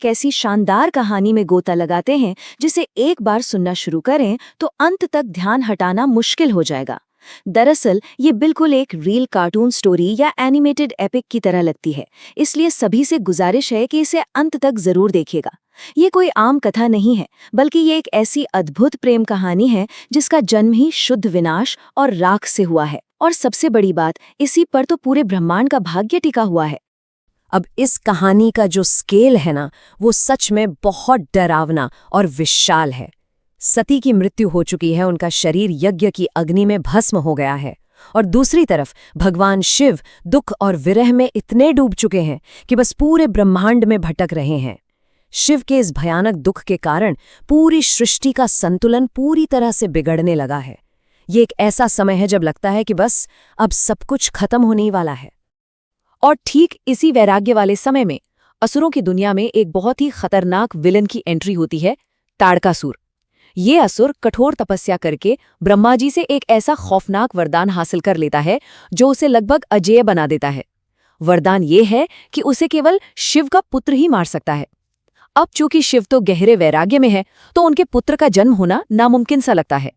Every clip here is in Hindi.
कैसी शानदार कहानी में गोता लगाते हैं जिसे एक बार सुनना शुरू करें तो अंत तक ध्यान हटाना मुश्किल हो जाएगा। दरअसल ये बिल्कुल एक रील कार्टून स्टोरी या एनिमेटेड एपिक की तरह लगती है, इसलिए सभी से गुजारिश है कि इसे अंत तक जरूर देखिएगा। ये कोई आम कथा नहीं है, बल्कि ये एक ऐसी अद्भुत प्रेम कहानी है जिसका जन्म ही शुद्ध विनाश और राख से हुआ है। और सबसे बड़ी बात, इसी पर तो पूरे ब्रह्मांड का भाग्य टिका हुआ है। अब इस कहानी का जो स्केल है ना, वो सच में बहुत डरावना और विशाल है। सती की मृत्यु हो चुकी है, उनका शरीर यज्ञ की अग्नि में भस्म हो गया है, और दूसरी तरफ भगवान शिव दुख और विरह में इतने डूब चुके हैं कि बस पूरे ब्रह्मांड में भटक रहे हैं। शिव के इस भयानक दुख के कारण पूरी सृष्टि का संतुलन पूरी तरह से बिगड़ने लगा है। ये एक ऐसा समय है जब लगता है कि बस अब सब कुछ खत्म होने ही वाला है। और ठीक इसी वैराग्य वाले समय में असुरों की दुनिया में एक बहुत ही खतरनाक विलन की एंट्री होती है, ताड़कासुर। ये असुर कठोर तपस्या करके ब्रह्मा जी से एक ऐसा खौफनाक वरदान हासिल कर लेता है जो उसे लगभग अजेय बना देता है। वरदान ये है कि उसे केवल शिव का पुत्र ही मार सकता है। अब चूंकि शिव तो गहरे वैराग्य में है, तो उनके पुत्र का जन्म होना नामुमकिन सा लगता है।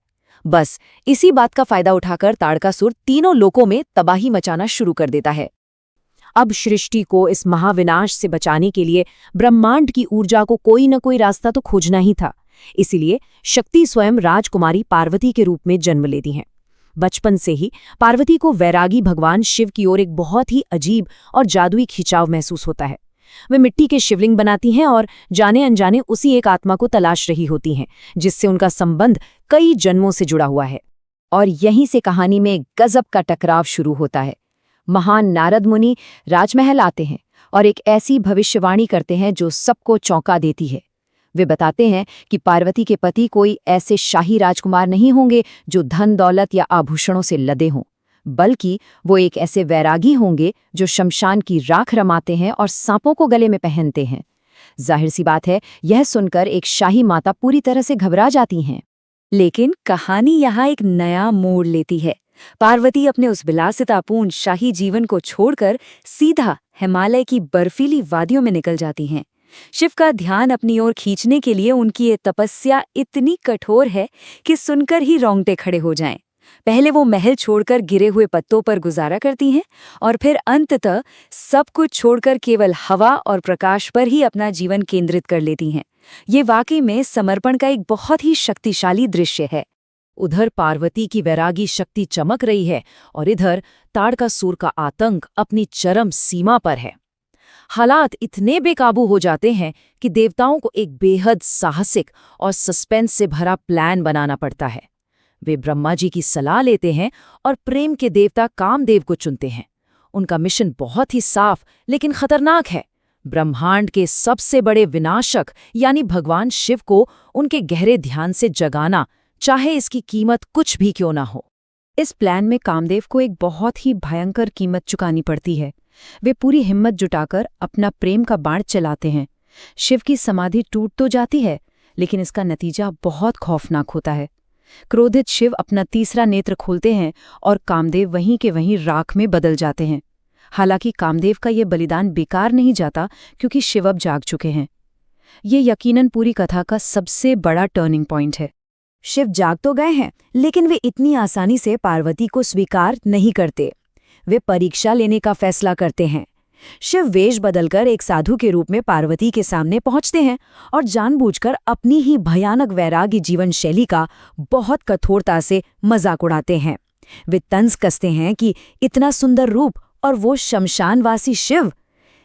बस इसी बात का फायदा उठाकर ताड़कासुर तीनों लोकों में तबाही मचाना शुरू कर देता है। अब सृष्टि को इस महाविनाश से बचाने के लिए ब्रह्मांड की ऊर्जा को कोई न कोई रास्ता तो खोजना ही था। इसीलिए शक्ति स्वयं राजकुमारी पार्वती के रूप में जन्म लेती हैं। बचपन से ही पार्वती को वैरागी भगवान शिव की ओर एक बहुत ही अजीब और जादुई खिंचाव महसूस होता है। वे मिट्टी के शिवलिंग बनाती हैं और जाने अनजाने उसी एक आत्मा को तलाश रही होती हैं, जिससे उनका संबंध कई जन्मों से जुड़ा हुआ है। और यहीं से कहानी में गजब का टकराव शुरू होता है। महान नारद मुनि राजमहल आते हैं और एक ऐसी भविष्यवाणी करते हैं जो सबको चौंका देती है। वे बताते हैं कि पार्वती के पति कोई ऐसे शाही राजकुमार नहीं होंगे जो धन दौलत या आभूषणों से लदे हों, बल्कि वो एक ऐसे वैरागी होंगे जो शमशान की राख रमाते हैं और सांपों को गले में पहनते हैं। जाहिर सी बात है, यह सुनकर एक शाही माता पूरी तरह से घबरा जाती हैं। लेकिन कहानी यहाँ एक नया मोड़ लेती है। पार्वती अपने उस विलासितापूर्ण शाही जीवन को छोड़कर सीधा हिमालय की बर्फीली वादियों में निकल जाती हैं। शिव का ध्यान अपनी ओर खींचने के लिए उनकी ये तपस्या इतनी कठोर है कि सुनकर ही रोंगटे खड़े हो जाएं। पहले वो महल छोड़कर गिरे हुए पत्तों पर गुजारा करती हैं और फिर अंततः सब कुछ छोड़कर केवल हवा और प्रकाश पर ही अपना जीवन केंद्रित कर लेती हैं। ये वाकई में समर्पण का एक बहुत ही शक्तिशाली दृश्य है। उधर पार्वती की वैरागी शक्ति चमक रही है और इधर ताड़कासुर का आतंक अपनी चरम सीमा पर है। हालात इतने बेकाबू हो जाते हैं कि देवताओं को एक बेहद साहसिक और सस्पेंस से भरा प्लान बनाना पड़ता है। वे ब्रह्मा जी की सलाह लेते हैं और प्रेम के देवता कामदेव को चुनते हैं। उनका मिशन बहुत ही साफ लेकिन खतरनाक है। ब्रह्मांड के सबसे बड़े विनाशक यानी भगवान शिव को उनके गहरे ध्यान से जगाना, चाहे इसकी कीमत कुछ भी क्यों ना हो। इस प्लान में कामदेव को एक बहुत ही भयंकर कीमत चुकानी पड़ती है। वे पूरी हिम्मत जुटाकर अपना प्रेम का बाण चलाते हैं। शिव की समाधि टूट तो जाती है, लेकिन इसका नतीजा बहुत खौफनाक होता है। क्रोधित शिव अपना तीसरा नेत्र खोलते हैं और कामदेव वहीं के वहीं राख में बदल जाते हैं। हालांकि कामदेव का ये बलिदान बेकार नहीं जाता, क्योंकि शिव अब जाग चुके हैं। ये यकीनन पूरी कथा का सबसे बड़ा टर्निंग पॉइंट है। शिव जाग तो गए हैं, लेकिन वे इतनी आसानी से पार्वती को स्वीकार नहीं करते। वे परीक्षा लेने का फैसला करते हैं। शिव वेश बदलकर एक साधु के रूप में पार्वती के सामने पहुंचते हैं और जानबूझकर अपनी ही भयानक वैरागी जीवन शैली का बहुत कठोरता से मजाक उड़ाते हैं। वे तंज कसते हैं कि इतना सुंदर रूप और वो शमशानवासी शिव।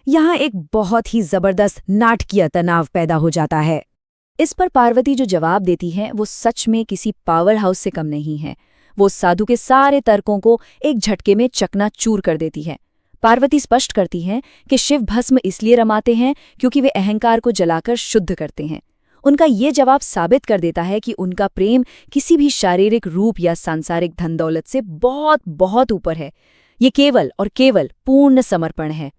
यहाँ एक बहुत ही जबरदस्त नाटकीय तनाव पैदा हो जाता है। इस पर पार्वती जो जवाब देती है वो सच में किसी पावर हाउस से कम नहीं है। वो साधु के सारे तर्कों को एक झटके में चकनाचूर कर देती है। पार्वती स्पष्ट करती हैं कि शिव भस्म इसलिए रमाते हैं क्योंकि वे अहंकार को जलाकर शुद्ध करते हैं। उनका ये जवाब साबित कर देता है कि उनका प्रेम किसी भी शारीरिक रूप या सांसारिक धन दौलत से बहुत बहुत ऊपर है। ये केवल और केवल पूर्ण समर्पण है।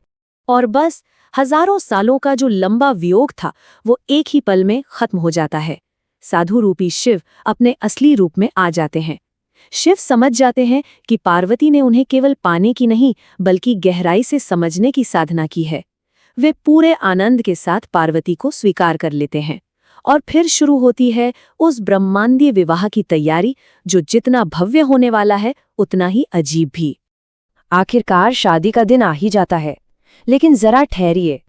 और बस हजारों सालों का जो लंबा वियोग था वो एक ही पल में खत्म हो जाता है। साधु रूपी शिव अपने असली रूप में आ जाते हैं। शिव समझ जाते हैं कि पार्वती ने उन्हें केवल पाने की नहीं बल्कि गहराई से समझने की साधना की है। वे पूरे आनंद के साथ पार्वती को स्वीकार कर लेते हैं और फिर शुरू होती है उस ब्रह्मांडीय विवाह की तैयारी, जो जितना भव्य होने वाला है उतना ही अजीब भी। आखिरकार शादी का दिन आ ही जाता है, लेकिन जरा ठहरिए।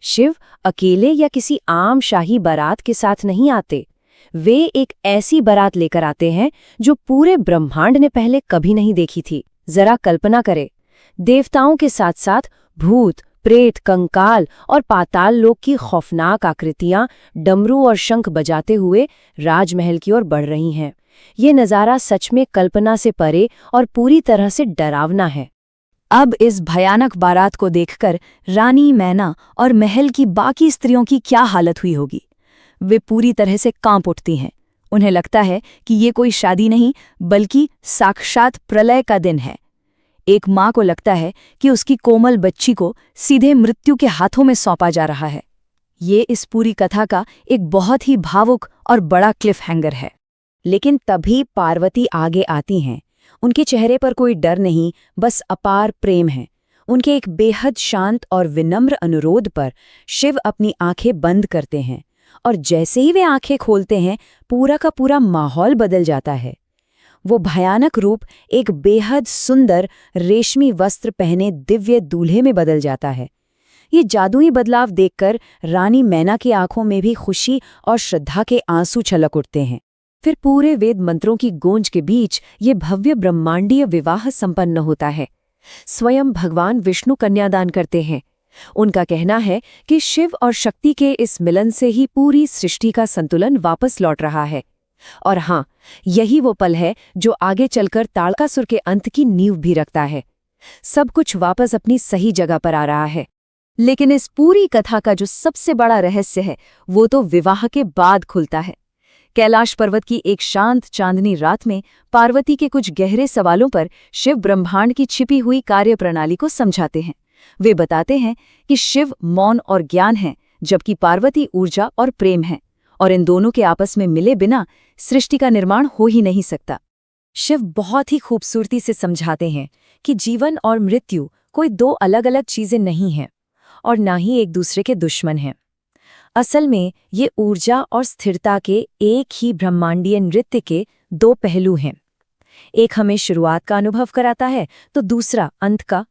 शिव अकेले या किसी आम शाही बारात के साथ नहीं आते। वे एक ऐसी बारात लेकर आते हैं जो पूरे ब्रह्मांड ने पहले कभी नहीं देखी थी। जरा कल्पना करें, देवताओं के साथ साथ भूत, प्रेत, कंकाल और पाताल लोक की खौफनाक आकृतियां डमरू और शंख बजाते हुए राजमहल की ओर बढ़ रही हैं। ये नज़ारा सच में कल्पना से परे और पूरी तरह से डरावना है। अब इस भयानक बारात को देखकर रानी मैना और महल की बाकी स्त्रियों की क्या हालत हुई होगी। वे पूरी तरह से कांप उठती हैं। उन्हें लगता है कि ये कोई शादी नहीं बल्कि साक्षात प्रलय का दिन है। एक माँ को लगता है कि उसकी कोमल बच्ची को सीधे मृत्यु के हाथों में सौंपा जा रहा है। ये इस पूरी कथा का एक बहुत ही भावुक और बड़ा क्लिफ हैंगर है। लेकिन तभी पार्वती आगे आती हैं। उनके चेहरे पर कोई डर नहीं, बस अपार प्रेम है। उनके एक बेहद शांत और विनम्र अनुरोध पर शिव अपनी आंखें बंद करते हैं, और जैसे ही वे आंखें खोलते हैं पूरा का पूरा माहौल बदल जाता है। वो भयानक रूप एक बेहद सुंदर रेशमी वस्त्र पहने दिव्य दूल्हे में बदल जाता है। ये जादुई बदलाव देखकर रानी मैना की आंखों में भी खुशी और श्रद्धा के आंसू छलक उठते हैं। फिर पूरे वेद मंत्रों की गूंज के बीच ये भव्य ब्रह्मांडीय विवाह संपन्न होता है। स्वयं भगवान विष्णु कन्यादान करते हैं। उनका कहना है कि शिव और शक्ति के इस मिलन से ही पूरी सृष्टि का संतुलन वापस लौट रहा है। और हाँ, यही वो पल है जो आगे चलकर ताड़कासुर के अंत की नींव भी रखता है। सब कुछ वापस अपनी सही जगह पर आ रहा है। लेकिन इस पूरी कथा का जो सबसे बड़ा रहस्य है वो तो विवाह के बाद खुलता है। कैलाश पर्वत की एक शांत चांदनी रात में पार्वती के कुछ गहरे सवालों पर शिव ब्रह्मांड की छिपी हुई कार्यप्रणाली को समझाते हैं। वे बताते हैं कि शिव मौन और ज्ञान है, जबकि पार्वती ऊर्जा और प्रेम है, और इन दोनों के आपस में मिले बिना सृष्टि का निर्माण हो ही नहीं सकता। शिव बहुत ही खूबसूरती से समझाते हैं कि जीवन और मृत्यु कोई दो अलग अलग चीजें नहीं हैं और ना ही एक दूसरे के दुश्मन हैं। असल में ये ऊर्जा और स्थिरता के एक ही ब्रह्मांडीय नृत्य के दो पहलू हैं। एक हमें शुरुआत का अनुभव कराता है तो दूसरा अंत का।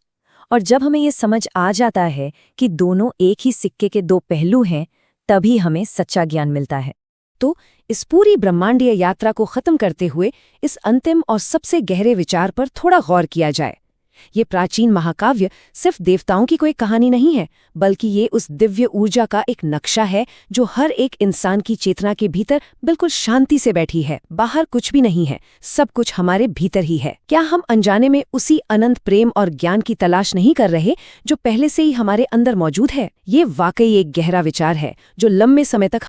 और जब हमें ये समझ आ जाता है कि दोनों एक ही सिक्के के दो पहलू हैं, तभी हमें सच्चा ज्ञान मिलता है। तो इस पूरी ब्रह्मांडीय यात्रा को खत्म करते हुए इस अंतिम और सबसे गहरे विचार पर थोड़ा गौर किया जाए। ये प्राचीन महाकाव्य सिर्फ देवताओं की कोई कहानी नहीं है, बल्कि ये उस दिव्य ऊर्जा का एक नक्शा है जो हर एक इंसान की चेतना के भीतर बिल्कुल शांति से बैठी है। बाहर कुछ भी नहीं है, सब कुछ हमारे भीतर ही है। क्या हम अनजाने में उसी अनंत प्रेम और ज्ञान की तलाश नहीं कर रहे जो पहले से ही हमारे अंदर मौजूद है? ये वाकई एक गहरा विचार है जो लंबे समय तक